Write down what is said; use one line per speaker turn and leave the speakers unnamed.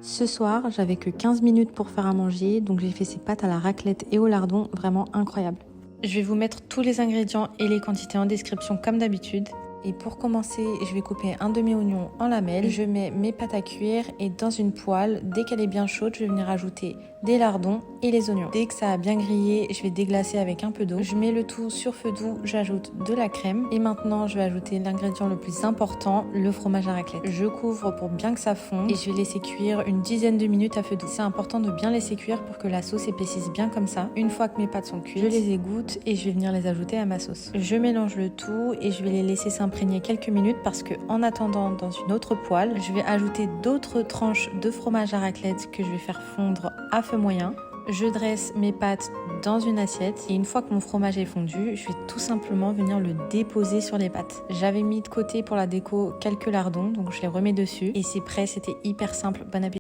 Ce soir, j'avais que 15 minutes pour faire à manger, donc j'ai fait ces pâtes à la raclette et au lardon, vraiment incroyable. Je vais vous mettre tous les ingrédients et les quantités en description comme d'habitude. Et pour commencer, je vais couper un demi-oignon en lamelles. Je mets mes pâtes à cuire et dans une poêle, dès qu'elle est bien chaude, je vais venir ajouter des lardons et les oignons. Dès que ça a bien grillé, je vais déglacer avec un peu d'eau. Je mets le tout sur feu doux, j'ajoute de la crème. Et maintenant, je vais ajouter l'ingrédient le plus important, le fromage à raclette. Je couvre pour bien que ça fonde et je vais laisser cuire une dizaine de minutes à feu doux. C'est important de bien laisser cuire pour que la sauce épaississe bien comme ça. Une fois que mes pâtes sont cuites, je les égoutte et je vais venir les ajouter à ma sauce. Je mélange le tout et je vais les laisser s'imprégner quelques minutes parce que en attendant, dans une autre poêle, je vais ajouter d'autres tranches de fromage à raclette que je vais faire fondre à feu moyen. Je dresse mes pâtes dans une assiette et une fois que mon fromage est fondu, je vais tout simplement venir le déposer sur les pâtes. J'avais mis de côté pour la déco quelques lardons, donc je les remets dessus et c'est prêt, c'était hyper simple. Bon appétit!